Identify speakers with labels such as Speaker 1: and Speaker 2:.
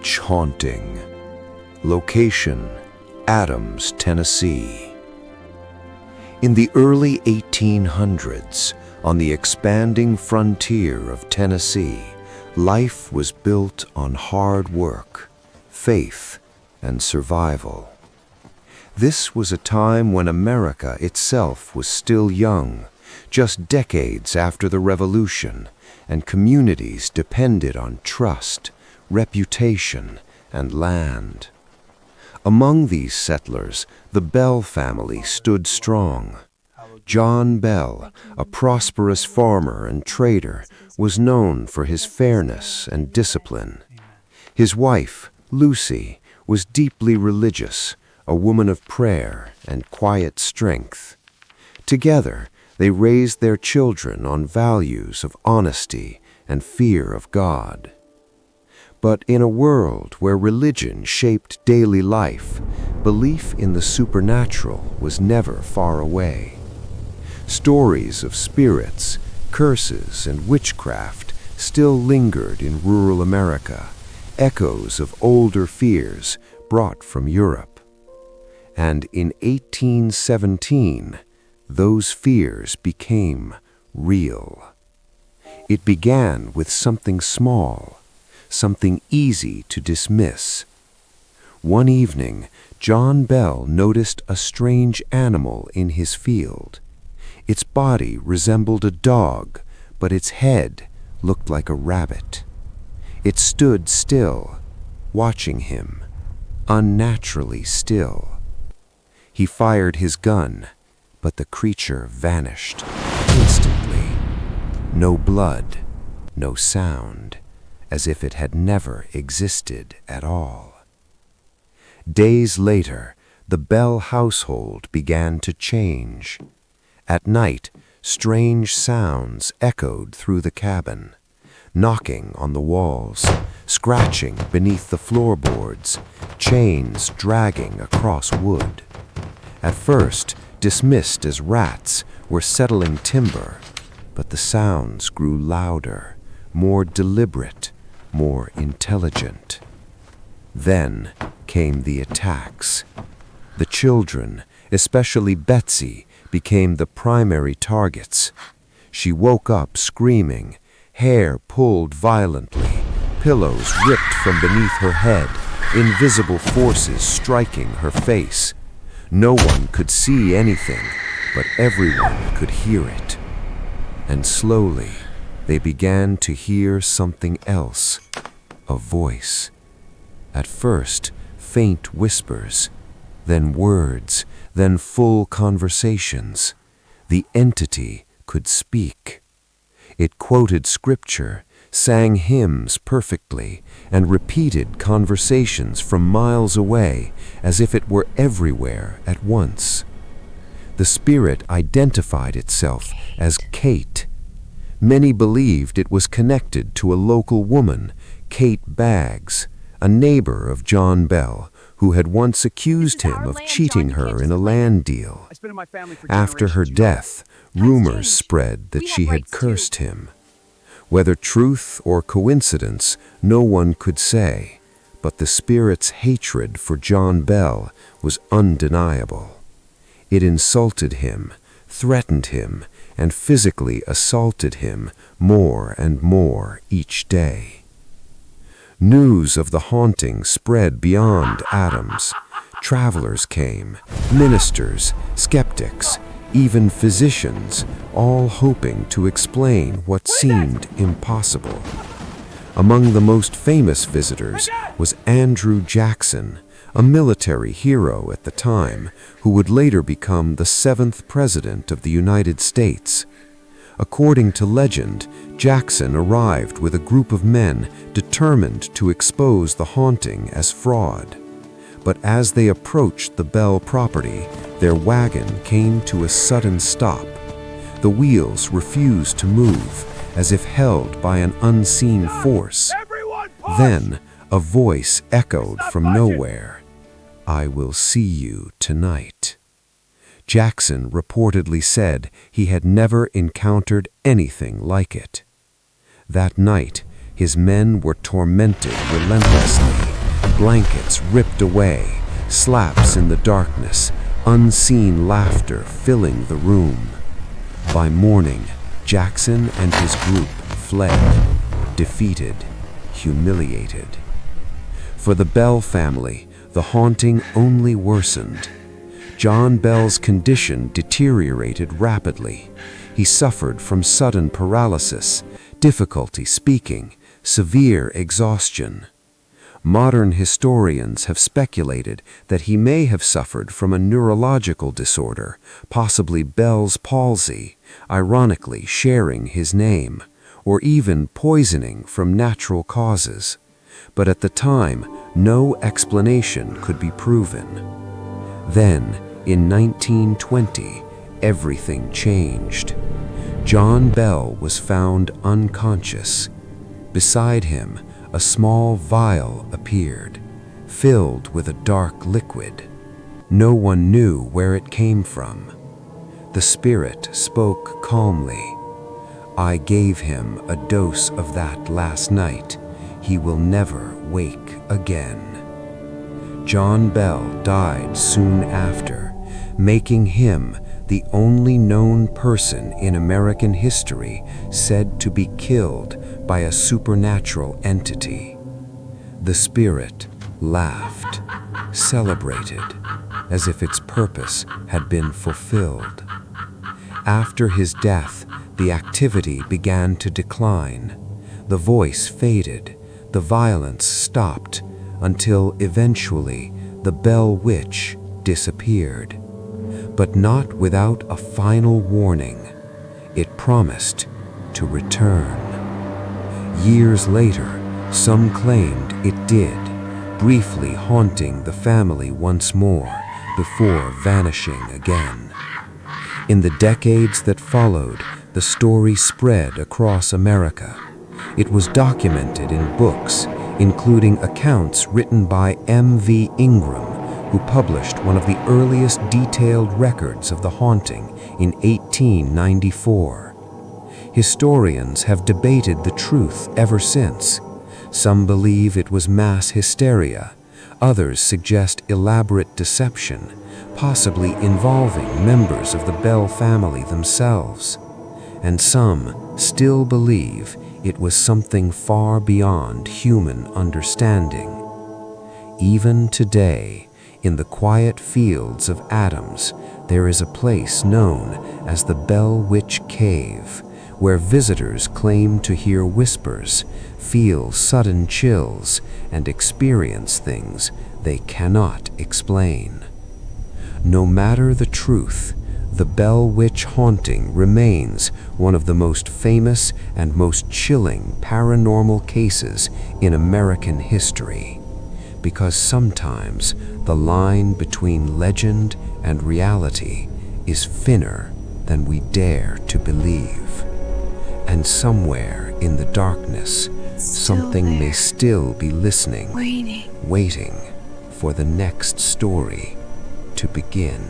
Speaker 1: Beach Haunting. Location: Adams, Tennessee. In the early 1800s, on the expanding frontier of Tennessee, life was built on hard work, faith, and survival. This was a time when America itself was still young, just decades after the Revolution, and communities depended on trust, reputation, and land. Among these settlers, the Bell family stood strong. John Bell, a prosperous farmer and trader, was known for his fairness and discipline. His wife, Lucy, was deeply religious, a woman of prayer and quiet strength. Together, they raised their children on values of honesty and fear of God. But in a world where religion shaped daily life, belief in the supernatural was never far away. Stories of spirits, curses, and witchcraft still lingered in rural America, echoes of older fears brought from Europe. And in 1817, those fears became real. It began with something small, something easy to dismiss. One evening, John Bell noticed a strange animal in his field. Its body resembled a dog, but its head looked like a rabbit. It stood still, watching him, unnaturally still. He fired his gun, but the creature vanished instantly. No blood, no sound, as if it had never existed at all. Days later, the Bell household began to change. At night, strange sounds echoed through the cabin, knocking on the walls, scratching beneath the floorboards, chains dragging across wood. At first, dismissed as rats were settling timber, but the sounds grew louder, more deliberate, more intelligent. Then came the attacks. The children, especially Betsy, became the primary targets. She woke up screaming, hair pulled violently, pillows ripped from beneath her head, invisible forces striking her face. No one could see anything, but everyone could hear it. And slowly, they began to hear something else, a voice. At first, faint whispers, then words, then full conversations. The entity could speak. It quoted scripture, sang hymns perfectly, and repeated conversations from miles away as if it were everywhere at once. The spirit identified itself as Kate. Many believed it was connected to a local woman, Kate Baggs, a neighbor of John Bell, who had once accused him of cheating her in a land deal. After her death, rumors spread that she had cursed him. Whether truth or coincidence, no one could say, but the spirit's hatred for John Bell was undeniable. It insulted him, threatened him, and physically assaulted him more and more each day. News of the haunting spread beyond Adams. Travelers came, ministers, skeptics, even physicians, all hoping to explain what seemed impossible. Among the most famous visitors was Andrew Jackson, a military hero at the time, who would later become the 7th President of the United States. According to legend, Jackson arrived with a group of men determined to expose the haunting as fraud. But as they approached the Bell property, their wagon came to a sudden stop. The wheels refused to move, as if held by an unseen force. Then, a voice echoed from nowhere. "I will see you tonight." Jackson reportedly said he had never encountered anything like it. That night, his men were tormented relentlessly. Blankets ripped away, slaps in the darkness, unseen laughter filling the room. By morning, Jackson and his group fled, defeated, humiliated. For the Bell family, the haunting only worsened. John Bell's condition deteriorated rapidly. He suffered from sudden paralysis, difficulty speaking, severe exhaustion. Modern historians have speculated that he may have suffered from a neurological disorder, possibly Bell's palsy, ironically sharing his name, or even poisoning from natural causes. But at the time, no explanation could be proven. Then, in 1920, everything changed. John Bell was found unconscious. Beside him, a small vial appeared, filled with a dark liquid. No one knew where it came from. The spirit spoke calmly. "I gave him a dose of that last night. He will never wake again." John Bell died soon after, making him the only known person in American history said to be killed by a supernatural entity. The spirit laughed, celebrated, as if its purpose had been fulfilled. After his death, the activity began to decline. The voice faded, the violence stopped, until eventually the Bell Witch disappeared. But not without a final warning. It promised to return. Years later, some claimed it did, briefly haunting the family once more before vanishing again. In the decades that followed, the story spread across America. It was documented in books, including accounts written by M.V. Ingram, who published one of the earliest detailed records of the haunting in 1894. Historians have debated the truth ever since. Some believe it was mass hysteria. Others suggest elaborate deception, possibly involving members of the Bell family themselves. And some still believe it was something far beyond human understanding. Even today, in the quiet fields of Adams, there is a place known as the Bell Witch Cave, where visitors claim to hear whispers, feel sudden chills, and experience things they cannot explain. No matter the truth, the Bell Witch haunting remains one of the most famous and most chilling paranormal cases in American history. Because sometimes the line between legend and reality is thinner than we dare to believe. And somewhere in the darkness, something may still be listening, waiting for the next story to begin.